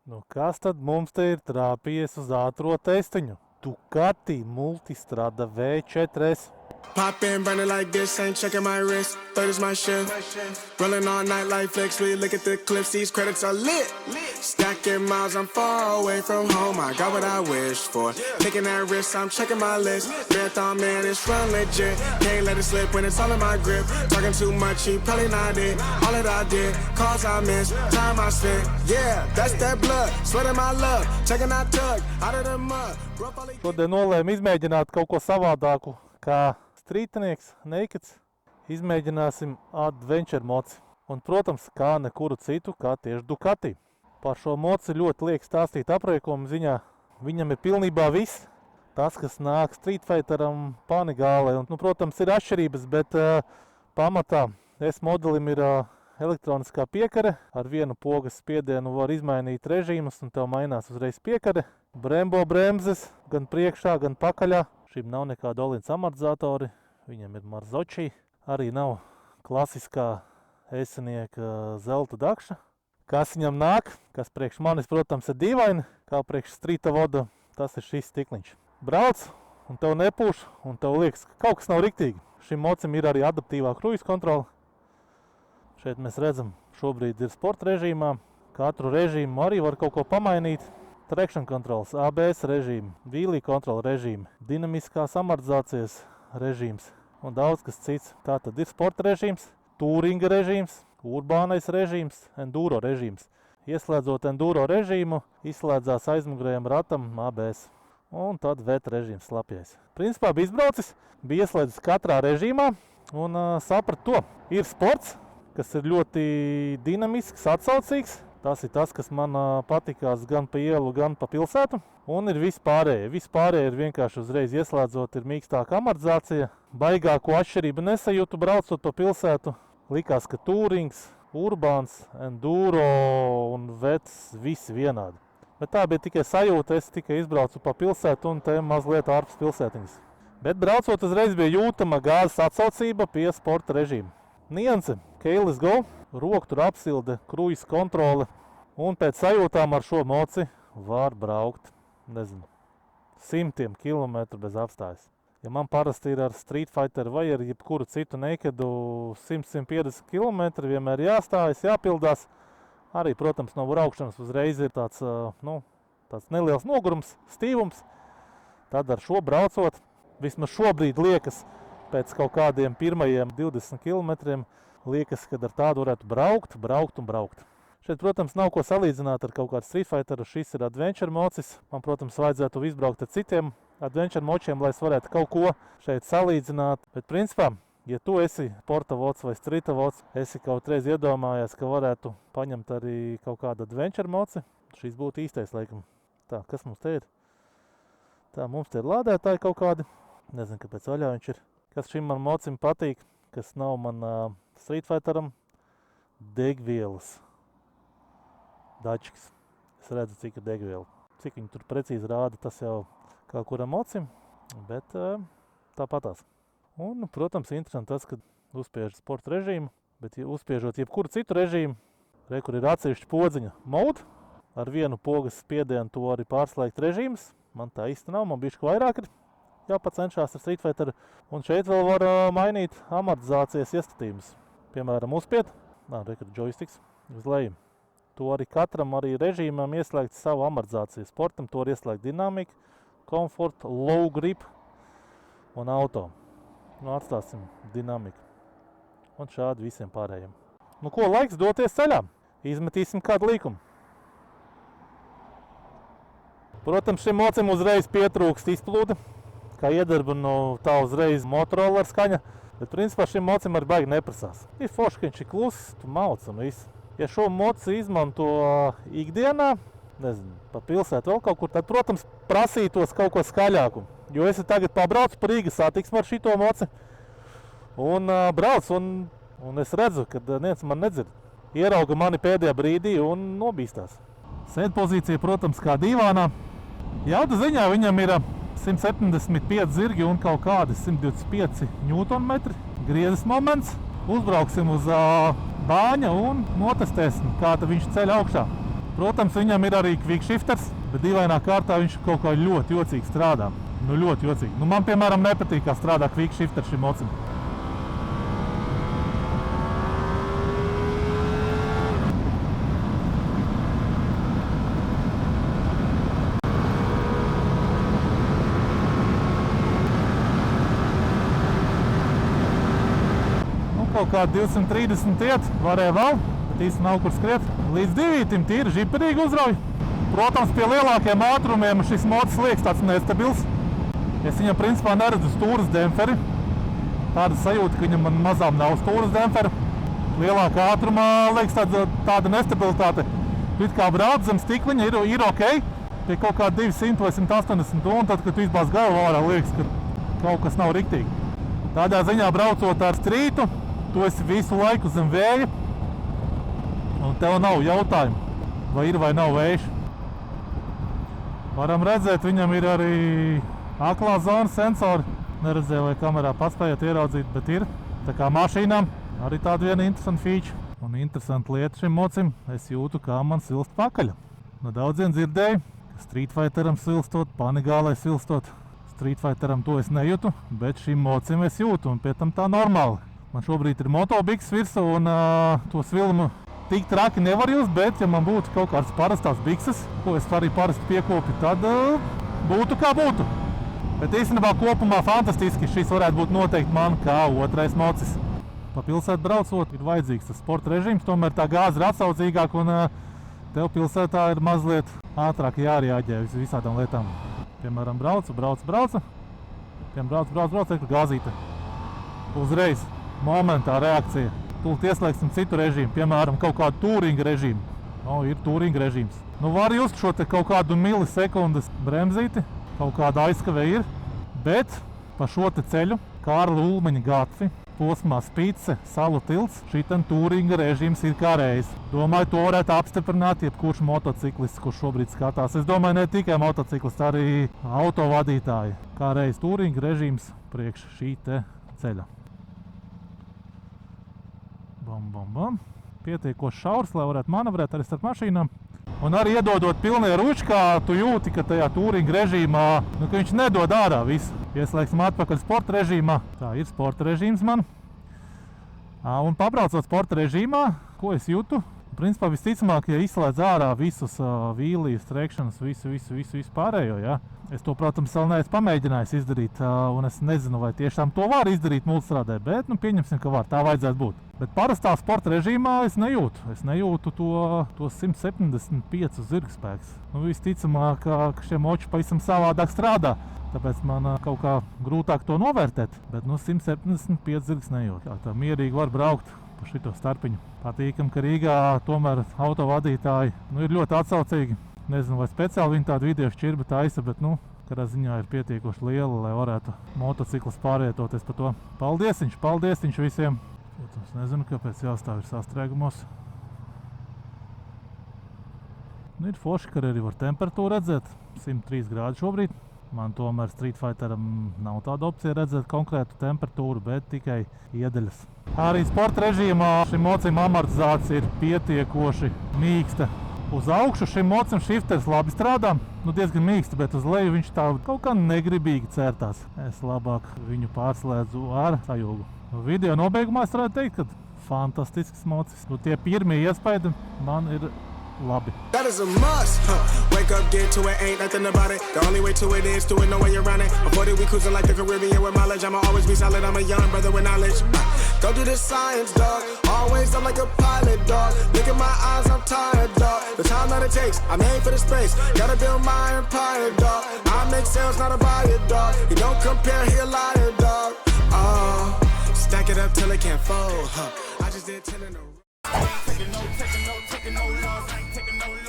Nu, kas tad mums te ir trāpījies uz ātro testiņu? Ducati Multistrada V4S. Pop in, burning like this, ain't checking my wrist. Third is my shift. Rolling all night like flicks. We look at the clips, these credits are lit. Stacking miles, I'm far away from home. I got what I wish for. Taking that risk, I'm checking my list. Marathon man, it's run legit. Can't let it slip when it's all in my grip. Talking too much, he probably not it. All that I did, calls I missed, time I spent. Yeah, that's that blood, sweating my love. Checking that tug, out of the mud. Šodien nolēmu izmēģināt kaut ko savādāku, kā strītinieks, nakeds. Izmēģināsim adventure moci. Un, protams, kā nekuru citu, kā tieši Ducati. Par šo moci ļoti liek stāstīt apriekuma ziņā. Viņam ir pilnībā viss. Tas, kas nāk Street Fighteram, Panigālē. Un, protams, ir atšķirības, bet pamatā S modelim ir elektroniskā piekare. Ar vienu pogas spiedienu var izmainīt režīmus un tev mainās uzreiz piekare. Brembo bremzes, gan priekšā, gan pakaļā. Šim nav nekāda olīnas amortizatori, viņam ir Marzocchi. Arī nav klasiskā esenieka zelta dakša. Kas viņam nāk, kas priekš manis, protams, ir dīvaini, kā priekš Streeta voda, tas ir šis stikliņš. Brauc, un tev nepūš, un tev liekas, ka kaut kas nav riktīgi. Šim mocim ir arī adaptīvā kruīza kontrole. Šeit mēs redzam, šobrīd ir sporta režīmā. Katru režīmu arī var kaut ko pamainīt. Traction controls, ABS režīmi, wheelie kontrola režīmi, dinamiskās amortizācijas režīms un daudz kas cits. Tātad ir sporta režīms, touringa režīms, urbānais režīms, enduro režīms. Ieslēdzot enduro režīmu, izslēdzās aizmugurējam ratam ABS. Un tad VT režīms slapjais. Principā bija izbraucis, bija ieslēdzis katrā režīmā un saprat to. Ir sports, kas ir ļoti dinamisks, atsaucīgs. Tas ir tas, kas man patikās gan pa ielu, gan pa pilsētu. Un ir vispārējie. Vispārējie ir vienkārši uzreiz ieslēdzot, ir mīkstāka amortizācija. Baigāko atšķirību nesajūtu braucot pa pilsētu. Likās, ka touring, urbāns, enduro un vets visi vienādi. Bet tā bija tikai sajūta, es tikai izbraucu pa pilsētu un te mazliet ārpus pilsētiņas. Bet braucot uzreiz bija jūtama gāzes atsaucība pie sporta režīma. Nianse, Keyless Go, roktur apsilde, kruīza kontrole un pēc sajūtām ar šo moci var braukt, nezinu, 100 kilometru bez apstājas. Ja man parasti ir ar Street Fighter vai ar jebkuru citu nakedu 100-150 kilometri, vienmēr jāstājas, jāpildās. Arī, protams, no braukšanas uzreiz ir tāds neliels nogurums, stīvums. Tad ar šo braucot, vismaz šobrīd liekas, pēc kaut kādiem pirmajiem 20 kilometriem, liekas, kad ar tādu varētu braukt. Šeit, protams, nav ko salīdzināt ar kaut kādu Street Fighteru. Šis ir adventure mocis. Man, protams, vajadzētu izbraukt ar citiem adventure močiem, lai es varētu kaut ko šeit salīdzināt. Bet, principā, ja tu esi sporta vods vai streeta vods, esi kaut reiz iedomājies, ka varētu paņemt arī kaut kādu adventure moci, šis būtu īstais, laikam. Tā, kas mums te ir? Tā, mums te ir lādētāji kaut kādi. Nezinu, kāpēc vaļā viņš ir. Kas šim man mocim patīk, kas nav man Street Fighteram, degvielas dačks. Es redzu, cik ir degviela. Cik viņi tur precīzi rāda, tas jau kā kuram mocim, bet tāpatās. Un, protams, interesanti tas, kad uzspiež sporta režīmu, bet ja uzspiežot jebkuru citu režīmu, kur ir atsevišķa podziņa mode, ar vienu pogas spiedienu to arī pārslēgt režīmus. Man tā īsti nav, man bišķi vairāk ir jāpacenšās ar Street Fighteru. Un šeit vēl var mainīt amortizācijas iestatījumus. Piemēram, uzspied, kur joysticks uz leju. To arī katram arī režīmam ieslēgt savu amortizāciju. Sportam to var ieslēgt dinamika, komfort, low grip un auto. Atstāsim dinamiku. Un šādi visiem pārējiem. Ko, laiks doties ceļā. Izmetīsim kādu līkumu. Protams, šim mocim uzreiz pietrūkst izplūde. Kā iedarba tā uzreiz Motorola skaņa, bet principā šim mocim arī baigi neprasās. Ir forši, ka viņš ir kluss, tu mauc un viss. Ja šo moci izmanto ikdienā, nezinu, pa pilsētu vēl kaut kur, tad, protams, prasītos kaut ko skaļāku. Jo es tagad pabraucu par Rīgas satiksmi ar šito moci un braucu, un es redzu, ka neviens man nedzird. Ierauga mani pēdējā brīdī un nobīstās. Sēdpozīcija, protams, kā divānā. Jauda ziņā viņam ir 175 zirgi un kaut kādi 125 Newtonmetri. Griezes moments. Uzbrauksim uz bāņa un notestēsim, kā viņš ceļ augšā. Protams, viņam ir arī quickshifters, bet dīvainā kārtā viņš kaut kā ļoti jocīgi strādā. Nu, ļoti jocīgi. Nu, man, piemēram, nepatīk, kā strādā quickshifters šim mocim. Kaut kā 230 iet, varēja vēl, bet īsti nav kur skriet. Līdz 2 tīri žiperīgi uzrauj. Protams, pie lielākiem ātrumiem šis mocis liekas tāds nestabils. Es viņam principā neredzu stūras dempferi. Tāda sajūta, ka viņam man mazām nav stūras dempferi. Lielākā ātrumā liekas tāda nestabilitāte. It kā brauc zem stikliņa ir ok, pie kaut kā 200 vai 180, un tad, kad tu izbāz galvu ārā, liekas, ka kaut kas nav riktīgi. Tādā ziņā braucot ar strītu, tu esi visu laiku zem vēja, un tev nav jautājumu, vai ir vai nav vējš. Varam redzēt, viņam ir arī aklā zona sensori. Neredzēju, vai kamerā paspējat ieraudzīt, bet ir. Tā kā mašīnām arī tāda viena interesanta feature. Un interesanta lieta šim mocim, es jūtu, kā man silst pakaļ. No daudziem dzirdēju, ka Street Fighteram silstot, Panigālai silstot. Street Fighteram to es nejūtu, bet šim mocim es jūtu, un pie tam tā normāli. Man šobrīd ir motobiks virsū, un to svilmu tik traki nevar just, bet ja man būtu kaut kāds parastās bikses, ko es arī parasti piekopi, tad būtu kā būtu. Bet īstenībā kopumā fantastiski šis varētu būt noteikti man kā otrais mocis. Pa pilsētu braucot ir vajadzīgs tas sporta režīms, tomēr tā gāze ir atsaucīgāk, un tev pilsētā ir mazliet ātrāk jārēģē visādām lietām. Piemēram, braucu, gāzīte. Uzreiz. Momentā reakcija. Tūlīt ieslēgsim citu režīmu, piemēram, kaut kādu touringa režīmu. Ir touringa režīms. Nu, var just šo te kaut kādu milisekundes bremzīti, kaut kāda aizskavē ir, bet pa šo te ceļu, Kārli Ulmaņa gatvi, posmā Spice, Salu tilts, šitam touringa režīms ir kā reiz. Domāju, to varētu apstiprināt jebkurš motociklists, kurš šobrīd skatās. Es domāju, ne tikai motociklists, arī autovadītāji. Kā reiz touringa režīms priekš šī te ceļa. Bam. Pietiekoši šaurs, lai varētu manevrēt arī starp mašīnām. Un arī iedodot pilnie ručkā, tu jūti, ka tajā touringa režīmā, ka viņš nedod ārā visu. Ieslēgsim atpakaļ sporta režīmā. Tā ir sporta režīms man. Un pabraucot sporta režīmā, ko es jūtu? Principā visticamāk, ja izslēdz ārā visus vīlijas, trekšanas, visu pārējo, ja? Es to, protams, vēl neesmu pamēģinājis izdarīt, un es nezinu, vai tiešām to var izdarīt multistrādē, bet pieņemsim, ka var, tā vajadzētu būt. Bet parastā sporta režīmā es nejūtu. Es nejūtu to 175 zirgspēks. Visticamāk, ka šie moči pavisam savādāk strādā, tāpēc man kaut kā grūtāk to novērtēt, bet 175 zirgs nejūt. Tā mierīgi var braukt pa šito starpiņu. Patīkam, ka Rīgā tomēr autovadītāji ir ļoti atsaucīgi. Nezinu, vai speciāli viņi tādu video šķirbi taisa, bet, kādā ziņā ir pietiekoši liela, lai varētu motociklis pārvietoties pa to. Paldies visiem! Protams, nezinu, kāpēc jāstāv ir sastrēgumos. Ir forši, ka arī var temperatūru redzēt. 103 grādi šobrīd. Man tomēr Street Fighteram nav tāda opcija redzēt konkrētu temperatūru, bet tikai iedaļas. Arī sporta režīmā šim mocim amortizācija ir pietiekoši mīksta. Uz augšu šim mocim shifters labi strādā, diezgan mīksti, bet uz leju viņš tā kaut kā negribīgi cērtās. Es labāk viņu pārslēdzu ar sajūgu. Video nobeigumā es varētu teikt, ka fantastisks mocis. Tie pirmie iespaidi man ir labi. That is a must. Wake up, get to it, ain't nothing about it. The only way to it is do it, no way around it. Avoid it, we cruising like the Caribbean with mileage. I'ma always be solid, I'm a young brother with knowledge. Go do the science, dog. Always I'm like a pilot, dog. Look at my eyes, I'm tired, dog. The time that it takes, I'm aiming for the space. Gotta build my empire, dog. I make sales, not a buyer, dog. You don't compare, he a liar, dog. Stack it up till it can't fold. I just did 10 in a row. Taking no loss, I ain't taking no loss.